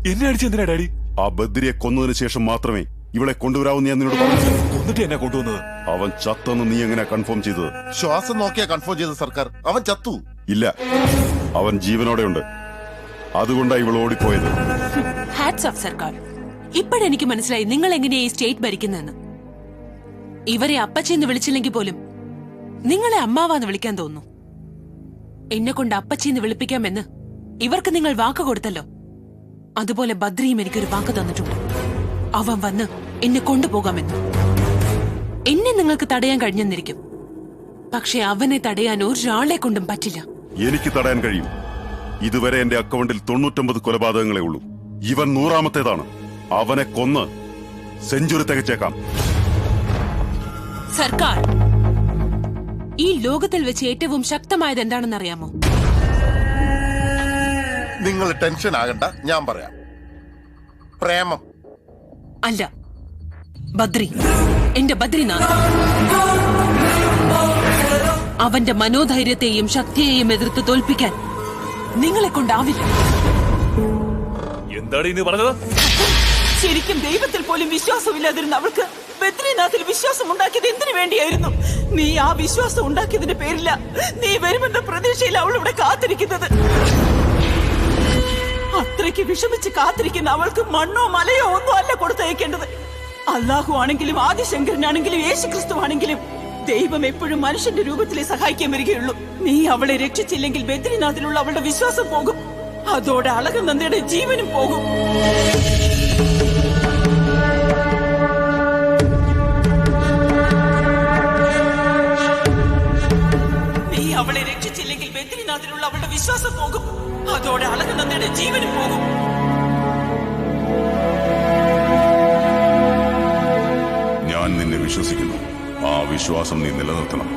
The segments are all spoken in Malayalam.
എന്നെ അടിച്ചെന്തിനാ ഡാഡി? ആ ബദ്രിയെ കൊന്നതിന് ശേഷം മാത്രമേ ഇവളെ കൊണ്ടുവരാവൂ ഞാൻ നിന്നോട് പറഞ്ഞു. കൊന്നിട്ട് എന്നെ കൊണ്ടുവന്നത്? അവൻ ചത്തെന്ന് നീ എങ്ങനെ കൺഫേം ചെയ്തത്? ശ്വാസം നോക്കിയാ കൺഫേം ചെയ്ത സർക്കാർ. അവൻ ചത്തു. ഇല്ല, അവൻ ജീവനോടെ ഉണ്ട്. അതുകൊണ്ടാ ഇവൾ ഓടിപ്പോയത്. ഹാറ്റ്സ് ഓഫ് സർക്കാർ. ഇപ്പോഴെനിക്ക് മനസ്സിലായി നിങ്ങൾ എങ്ങനെയാ ഈ സ്റ്റേറ്റ് ഭരിക്കുന്നതെന്ന്. ഇവരെ അപ്പച്ചിന്ന് വിളിച്ചില്ലെങ്കിൽ പോലും നിങ്ങളെ അമ്മാവാന്ന് വിളിക്കാൻ തോന്നുന്നു. എന്നെ കൊണ്ട് അപ്പച്ചിന്ന് വിളിപ്പിക്കാമെന്ന് ഇവർക്ക് നിങ്ങൾ വാക്ക് കൊടുത്തല്ലോ. അതുപോലെ ബദ്രിയും എനിക്കൊരു വാക്ക് തന്നിട്ടുണ്ട്. അവൻ വന്ന് എന്നെ കൊണ്ടുപോകാമെന്ന്. എന്നെ നിങ്ങൾക്ക് തടയാൻ കഴിഞ്ഞെന്നിരിക്കും, പക്ഷെ അവനെ തടയാൻ ഒരാളെ കൊണ്ടും പറ്റില്ല. എനിക്ക് തടയാൻ കഴിയും. ഇതുവരെ എന്റെ അക്കൗണ്ടിൽ 99 കൊലപാതകങ്ങളേ ഉള്ളൂ. ഇവൻ 100ാമത്തേതാണ്. അവനെ കൊന്ന് സെഞ്ചുറി തികച്ചേക്കാം. സർക്കാർ, ഈ ലോകത്തിൽ വെച്ച് ഏറ്റവും ശക്തമായത് എന്താണെന്നറിയാമോ? നിങ്ങൾ ടെൻഷൻ ആകണ്ട, ഞാൻ പറയാം. പ്രേമം അല്ല, ബദ്രി. എന്റെ ബദ്രിനാഥ്. അവന്റെ മനോധൈര്യത്തെയും ശക്തിയെയും എതിർത്ത് തോൽപ്പിക്കാൻ നിങ്ങളെ കൊണ്ടാവില്ല. എന്താണ് ഇന്ന് പറഞ്ഞത്? ശരിക്കും ദൈവത്തിൽ പോലും വിശ്വാസമില്ലാതിരുന്ന അവൾക്ക് ബദ്രിനാഥിൽ വിശ്വാസം ഉണ്ടാക്കിയത് എന്തിനു വേണ്ടിയായിരുന്നു? നീ ആ വിശ്വാസം ഉണ്ടാക്കിയതിന്റെ പേരില്ല നീ വരുമെന്ന പ്രതീക്ഷയിൽ അവൾ ഇവിടെ കാത്തിരിക്കുന്നത്. അത്രയ്ക്ക് വിഷമിച്ച് കാത്തിരിക്കുന്ന അവൾക്ക് മണ്ണോ മലയോ ഒന്നും അല്ല കൊടുത്തയക്കേണ്ടത്. അള്ളാഹു ആണെങ്കിലും ആദിശങ്കരനാണെങ്കിലും യേശുക്രിസ്തു ആണെങ്കിലും ദൈവം എപ്പോഴും മനുഷ്യന്റെ രൂപത്തിലെ സഹായിക്കാൻ വരികയുള്ളൂ. നീ അവളെ രക്ഷിച്ചില്ലെങ്കിൽ ബദ്രിനാഥിലുള്ള അവളുടെ വിശ്വാസം പോകും. അതോടെ അളകനന്ദയുടെ ജീവനും പോകും. നീ അവളെ രക്ഷിച്ചില്ലെങ്കിൽ ബദ്രിനാഥിലുള്ള അവളുടെ വിശ്വാസം പോകും. അതോടെ അളകനന്ദയുടെ ജീവനും പോകും. ഞാൻ നിന്നെ വിശ്വസിക്കുന്നു. ആ വിശ്വാസം നീ നിലനിർത്തണം.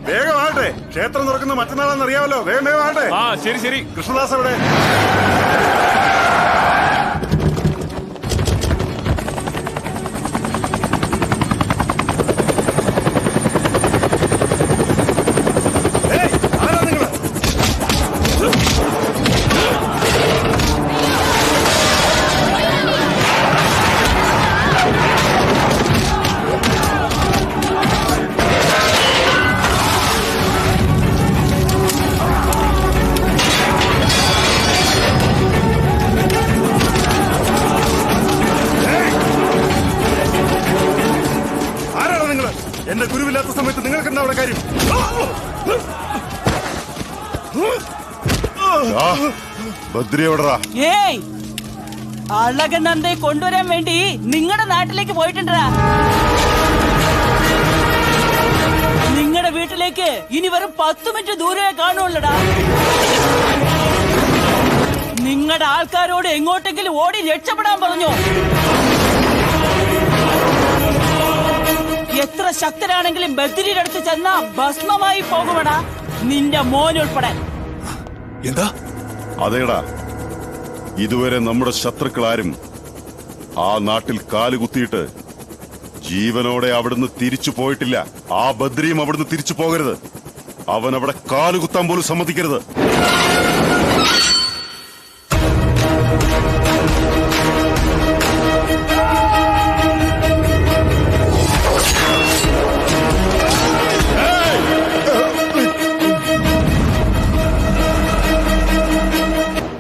വേഗമാകട്ടെ, ക്ഷേത്രം തുറക്കുന്ന മറ്റന്നാളാണെന്ന് അറിയാമല്ലോ. വേഗം വേഗമാകട്ടെ. ആ ശരി ശരി. കൃഷ്ണദാസ് എവിടെ? എന്റെ ഗുരുവില്ലാത്ത സമയത്ത് നിങ്ങൾക്ക് എന്താ അവിടെ കാര്യം? ബദ്രി എവിടെടാ? ഏയ്, അളകനന്ദയെ കൊണ്ടുവരാൻ വേണ്ടി നിങ്ങളുടെ നാട്ടിലേക്ക് പോയിട്ടുണ്ടാ. നിങ്ങളുടെ വീട്ടിലേക്ക് ഇനി വെറും 10 മിനിറ്റ് ദൂരെ കാണുള്ളടാ. നിങ്ങളുടെ ആൾക്കാരോട് എങ്ങോട്ടെങ്കിലും ഓടി രക്ഷപ്പെടാൻ പറഞ്ഞു. എത്ര ശക്തരാണെങ്കിലും ബദ്രിയുടെ അടുത്ത് ചെന്നാ ഭസ്മമായി പോകുമടാ, നിന്റെ മോനുൾപ്പെടെ. എന്താ? അതേടാ, ഇതുവരെ നമ്മുടെ ശത്രുക്കളാരും ആ നാട്ടിൽ കാലുകുത്തിയിട്ട് ജീവനോടെ അവിടുന്ന് തിരിച്ചു പോയിട്ടില്ല. ആ ബദ്രിയും അവിടുന്ന് തിരിച്ചു പോകരുത്. അവൻ അവിടെ കാലുകുത്താൻ പോലും സമ്മതിക്കരുത്.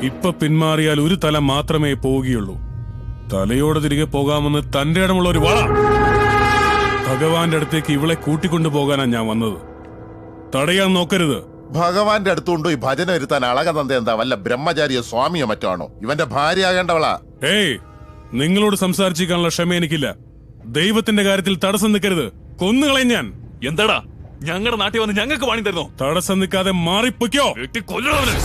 ഇപ്പൊ പിന്മാറിയാൽ ഒരു തല മാത്രമേ പോവുകയുള്ളൂ. തലയോടെ തിരികെ പോകാമെന്ന് തന്റെ ഇടമുള്ള ഒരു വള. ഭഗവാന്റെ അടുത്തേക്ക് ഇവളെ കൂട്ടിക്കൊണ്ടുപോകാനാ ഞാൻ വന്നത്. തടയാൻ നോക്കരുത്. ഭഗവാന്റെ അടുത്തുകൊണ്ടുപോയി ഭജന വരുത്താൻ അളകനന്ദ എന്താ വല്ല ബ്രഹ്മചാരിയോ സ്വാമിയോ മറ്റോ ആണോ? ഇവന്റെ ഭാര്യയാകേണ്ടവളാ. ഏയ്, നിങ്ങളോട് സംസാരിച്ചിരിക്കാനുള്ള ക്ഷമ എനിക്കില്ല. ദൈവത്തിന്റെ കാര്യത്തിൽ തടസ്സം നിൽക്കരുത്. കൊന്നുകളയും ഞാൻ. എന്താടാ, ഞങ്ങളുടെ നാട്ടിൽ വന്ന് ഞങ്ങൾക്ക് വാണി തരുന്നോ? തടസ്സം നിൽക്കാതെ മാറിപ്പൊയ്ക്കോ. വെട്ടി കൊല്ലണവന്.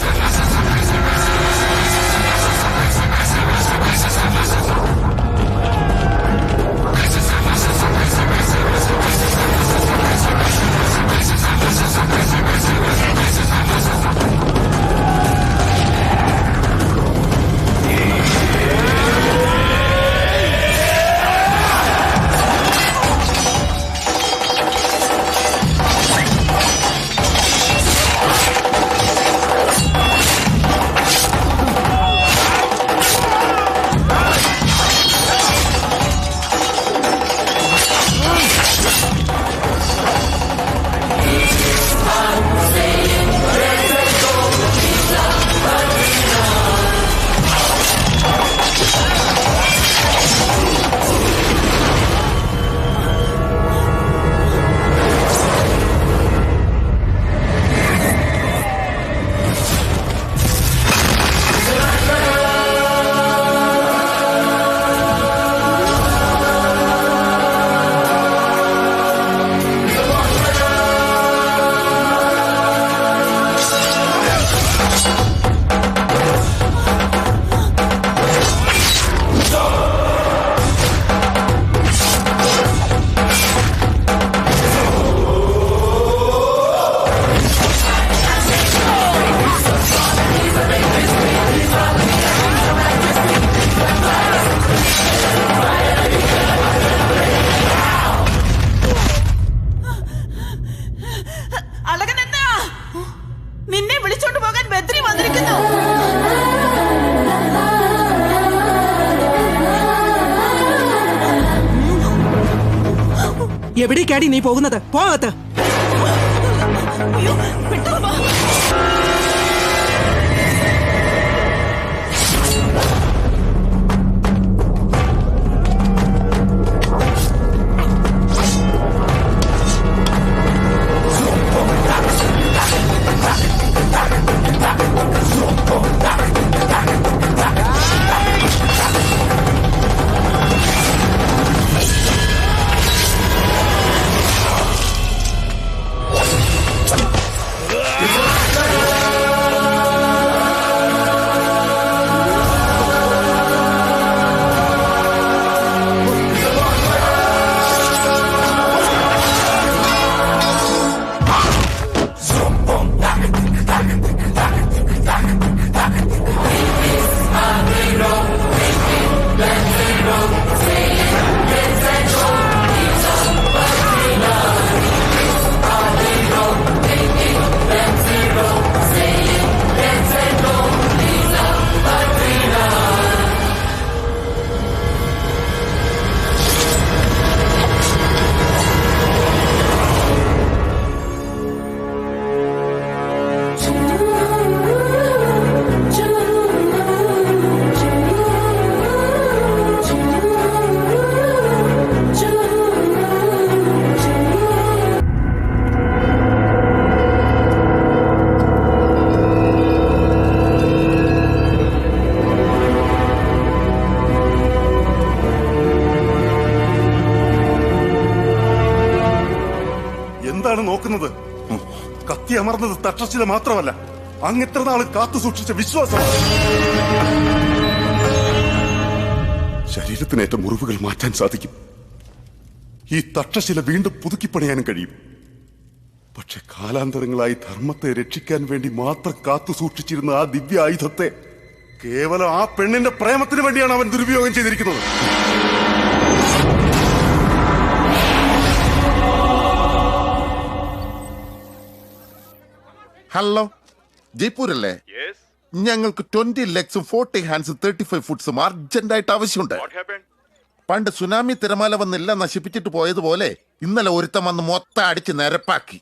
എവിടേക്കാടി നീ പോകുന്നത്? പോകത്ത്. അയ്യോ, പെട്ടെന്ന് വാ. എന്താണ് നോക്കുന്നത്? കത്തി അമർന്നത് തക്ഷശില മാത്രമല്ല, അങ്ങെത്ര നാൾ കാത്തു സൂക്ഷിച്ച വിശ്വാസം. ശരീരത്തിനേറ്റ മുറിവുകൾ മാറ്റാൻ സാധിക്കും. ഈ തക്ഷശില വീണ്ടും പുതുക്കിപ്പണിയാനും കഴിയും. പക്ഷെ കാലാന്തരങ്ങളായി ധർമ്മത്തെ രക്ഷിക്കാൻ വേണ്ടി മാത്രം കാത്തു സൂക്ഷിച്ചിരുന്ന ആ ദിവ്യ ആയുധത്തെ കേവലം ആ പെണ്ണിന്റെ പ്രേമത്തിന് വേണ്ടിയാണ് അവൻ ദുരുപയോഗം ചെയ്തിരിക്കുന്നത്. ഹലോ, ജയ്പൂരല്ലേ? ഞങ്ങൾക്ക് 20 legs 40 hands 35 ഫുട്സും അർജന്റായിട്ട് ആവശ്യമുണ്ട്. പണ്ട് സുനാമി തിരമാല വന്നെല്ലാം നശിപ്പിച്ചിട്ട് പോയതുപോലെ ഇന്നലെ ഒരുത്തം വന്ന് മൊത്തം അടിച്ച് നിരപ്പാക്കി.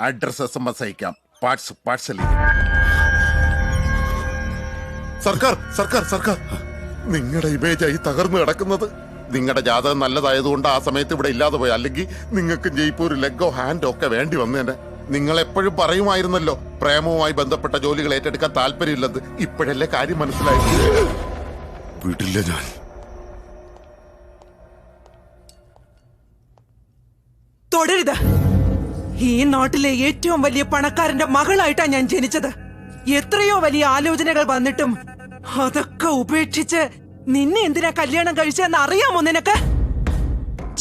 അഡ്രസ് SMS അയക്കാം, പാഴ്സൽ. സർക്കാർ നിങ്ങളുടെ ഇമേജായി തകർന്നു കിടക്കുന്നത്. നിങ്ങളുടെ ജാതകം നല്ലതായതുകൊണ്ട് ആ സമയത്ത് ഇവിടെ ഇല്ലാതെ പോയി, അല്ലെങ്കിൽ നിങ്ങൾക്ക് ജയ്പൂർ ലെഗോ ഹാൻഡോ ഒക്കെ വേണ്ടി വന്നേനെ. നിങ്ങൾ എപ്പോഴും പറയുമായിരുന്നല്ലോ പ്രേമവുമായി ബന്ധപ്പെട്ട ജോലികൾ ഏറ്റെടുക്കാൻ താല്പര്യമില്ലെന്ന്. ഇപ്പോഴല്ലേ കാര്യം മനസ്സിലായി. വിടില്ല ഞാൻ. തുടരുത്. ഈ നാട്ടിലെ ഏറ്റവും വലിയ പണക്കാരന്റെ മകളായിട്ടാ ഞാൻ ജനിച്ചത്. എത്രയോ വലിയ ആലോചനകൾ വന്നിട്ടും അതൊക്കെ ഉപേക്ഷിച്ച് നിന്നെ എന്തിനാ കല്യാണം കഴിച്ചെന്ന് അറിയാമോ നിനക്ക്?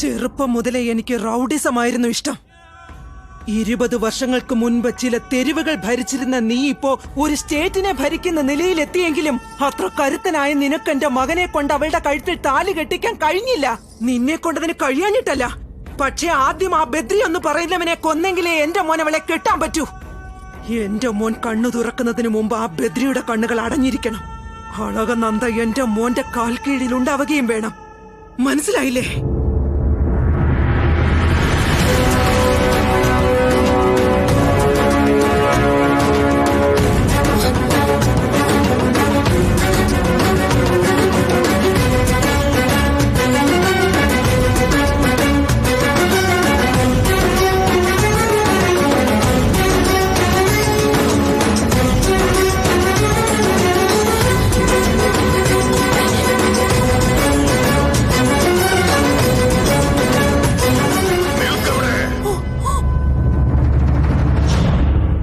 ചെറുപ്പം മുതലേ എനിക്ക് റൗഡിസമായിരുന്നു ഇഷ്ടം. 20 വർഷങ്ങൾക്ക് മുൻപ് ചില തെരുവുകൾ ഭരിച്ചിരുന്ന നീ ഇപ്പോ ഒരു സ്റ്റേറ്റിനെ ഭരിക്കുന്ന നിലയിലെത്തിയെങ്കിലും അത്ര കരുത്തനായ നിനക്ക് എന്റെ മകനെ കൊണ്ട് അവളുടെ കഴുത്തിൽ താലി കെട്ടിക്കാൻ കഴിഞ്ഞില്ല. നിന്നെ കൊണ്ടതിന് കഴിയാഞ്ഞിട്ടല്ല, പക്ഷെ ആദ്യം ആ ബദ്രി എന്ന് പറയുന്നവനെ കൊന്നെങ്കിലേ എന്റെ മോൻ അവളെ കെട്ടാൻ പറ്റൂ. എന്റെ മോൻ കണ്ണു തുറക്കുന്നതിന് മുമ്പ് ആ ബദ്രിയുടെ കണ്ണുകൾ അടഞ്ഞിരിക്കണം. അളകനന്ദ എന്റെ മോന്റെ കാൽ കീഴിൽ ഉണ്ടാവുകയും വേണം. മനസ്സിലായില്ലേ?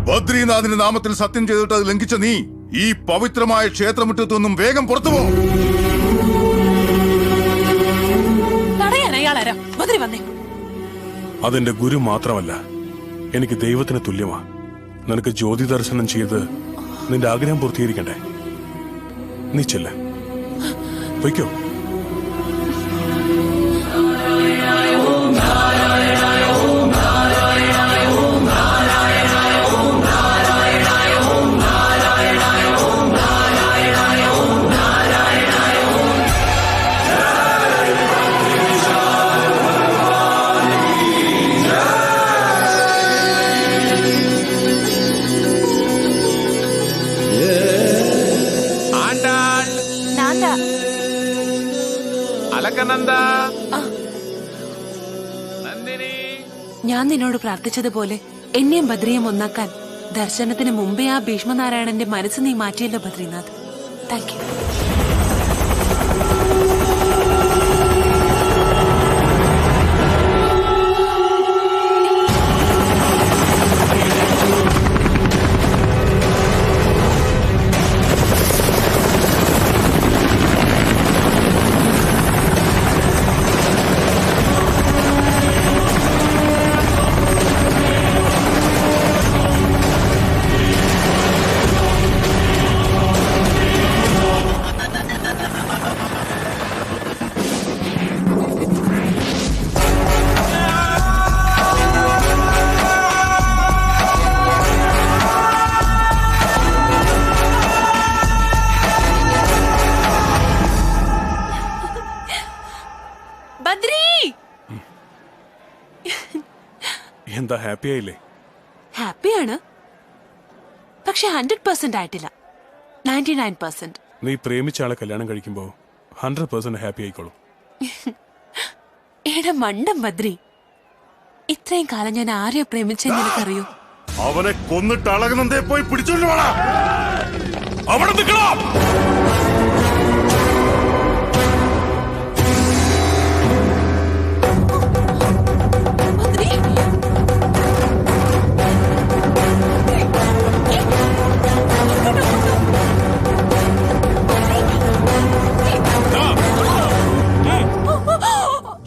ബദ്രീനാഥിന്റെ നാമത്തിൽ സത്യം ചെയ്തിട്ട് അത് ലംഘിച്ച നീ ഈ പവിത്രമായ ക്ഷേത്രമുറ്റത്തു നിന്നും വേഗം പുറത്തു പോകും. അതെന്റെ ഗുരു മാത്രമല്ല, എനിക്ക് ദൈവത്തിന് തുല്യമാ. നിനക്ക് ജ്യോതി ദർശനം ചെയ്ത് നിന്റെ ആഗ്രഹം പൂർത്തീകരിക്കണ്ടേ? നീ ചെല്ല, വയ്ക്കോ. അലക്കനന്ദ, നന്ദിനി. ഞാൻ നിന്നോട് പ്രാർത്ഥിച്ചതുപോലെ എന്നെയും ബദ്രിയും ഒന്നാക്കാൻ ദർശനത്തിന് മുമ്പേ ആ ഭീഷ്മനാരായണന്റെ മനസ്സ് നീ മാറ്റിയല്ലോ ബദ്രിനാഥ്. Thank you. എന്താ ഹാപ്പി ആയില്ലേ? ഹാപ്പിയാണ്, പക്ഷെ 100% ആയിട്ടില്ല. 99%. നീ പ്രേമിച്ച ആളെ കല്യാണം കഴിക്കുമ്പോ 100% ഹാപ്പി ആയിക്കോളും. എടാ മണ്ടം ബദ്രി, ഇത്രയും കാലം ഞാൻ ആരെയോ പ്രേമിച്ചെന്ന് നിനക്കറിയോ? അവനെ കൊന്നിട്ട് അളകുന്നതേ പോയി പിടിച്ചോണ്ട് വേണ അവിടെ നിൽക്കണം.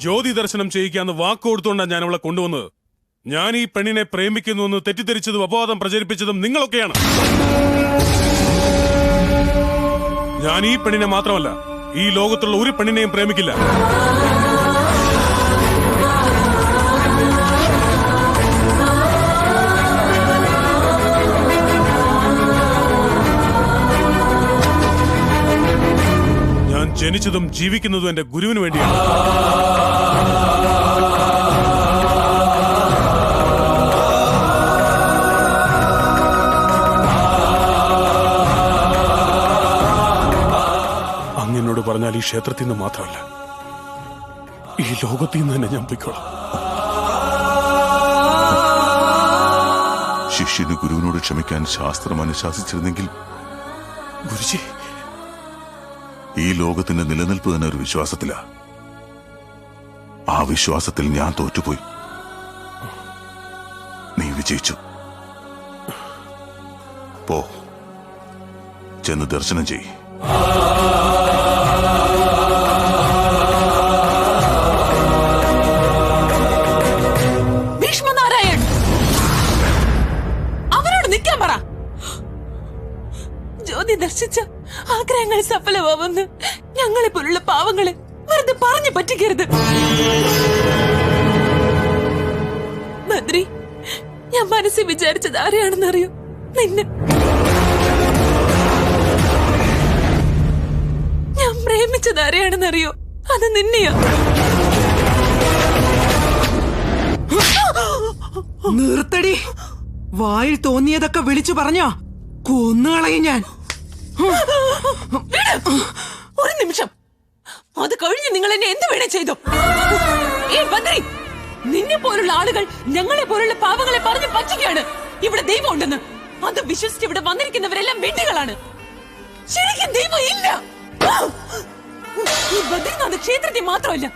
ജ്യോതി ദർശനം ചെയ്യിക്കാന്ന് വാക്ക് കൊടുത്തുകൊണ്ടാണ് ഞാൻ അവളെ കൊണ്ടുവന്നത്. ഞാൻ ഈ പെണ്ണിനെ പ്രേമിക്കുന്നുവെന്ന് തെറ്റിദ്ധരിച്ചതും അപവാദം പ്രചരിപ്പിച്ചതും നിങ്ങളൊക്കെയാണ്. ഞാൻ ഈ പെണ്ണിനെ മാത്രമല്ല, ഈ ലോകത്തുള്ള ഒരു പെണ്ണിനെയും പ്രേമിക്കില്ല. ഞാൻ ജനിച്ചതും ജീവിക്കുന്നതും എന്റെ ഗുരുവിന് വേണ്ടിയാണ്. അങ്ങനോട് പറഞ്ഞാൽ ഈ ക്ഷേത്രത്തിൽ നിന്ന് മാത്രമല്ല, ഈ ലോകത്തിൽ നിന്ന് തന്നെ ഞാൻ പൊയ്ക്കോളാം. ശിഷ്യന് ഗുരുവിനോട് ക്ഷമിക്കാൻ ശാസ്ത്രം അനുശാസിച്ചിരുന്നെങ്കിൽ ഗുരുജി, ഈ ലോകത്തിന്റെ നിലനിൽപ്പ് തന്നെ ഒരു വിശ്വാസത്തിലാ. ആ വിശ്വാസത്തിൽ ഞാൻ തോറ്റുപോയി, നീ വിജയിച്ചു. പോ, ചെന്ന് ദർശനം ചെയ്. ഭീഷ്മനാരായൺ, അവരോട് നിൽക്കാൻ പറ. ജ്യോതി ദർശിച്ച ആഗ്രഹങ്ങൾ സഫലമാവുന്നു. ഞങ്ങളെ പോലുള്ള പാവങ്ങളെ വെറുതെ പറഞ്ഞു പറ്റിക്കരുത്. ബദ്രി, ഞാൻ മനസ്സിൽ വിചാരിച്ചത് ആരെയാണെന്നറിയോ? നിന്നെ. ഞാൻ പ്രേമിച്ചത് ആരെയാണെന്നറിയോ? അത് നിന്നെയാ. നിർത്തടി. വായിൽ തോന്നിയതൊക്കെ വിളിച്ചു പറഞ്ഞോ കൊന്നുകളയും ഞാൻ. ഒരു നിമിഷം, അത് കഴിഞ്ഞ് നിങ്ങൾ എന്നെ എന്ത് വേണേ ചെയ്തോ? ഈ ബദ്രി, നിന്നെ പോലുള്ള ആളുകൾ ഞങ്ങളെ പോലുള്ള പാവങ്ങളെ പറഞ്ഞ് പറ്റിക്കുകയാണ്. ഇവിടെ ദൈവം ഉണ്ടെന്ന് അത് വിശ്വസിച്ച് ഇവിടെ വന്നിരിക്കുന്നവരെല്ലാം വെട്ടികളാണ്. ശരിക്കും ദൈവം ഇല്ല. ഈ ബദ്രിനാഥ് ക്ഷേത്രത്തിൽ മാത്രമല്ല,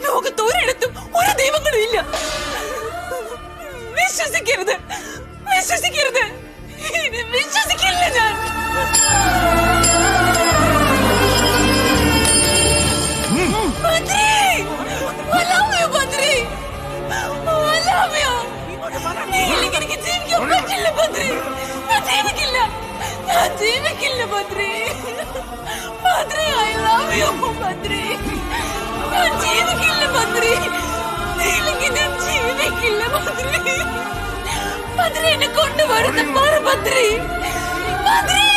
ലോകത്ത് ഒരിടത്തും ഒരു ദൈവങ്ങളും ഇല്ല. വിശ്വസിക്കരുത്, വിശ്വസിക്കരുത്, വിശ്വസിക്കില്ല ഞാൻ. Badri, I love you, Badri. I love you. നീയില്ലെങ്കിൽ എനിക്ക് ജീവിക്കാൻ പറ്റില്ല ബദ്രി. ഞാൻ ജീവിക്കില്ല, ഞാൻ ജീവിക്കില്ല Badri. Badri, I love you, Badri. ഞാൻ ജീവിക്കില്ല ബദ്രി. നീയില്ലെങ്കിൽ ഞാൻ ജീവിക്കില്ല ബദ്രി. ബദ്രി, എന്നെ കൊണ്ടുവരുന്ന പറ ബദ്രി. ബദ്രി.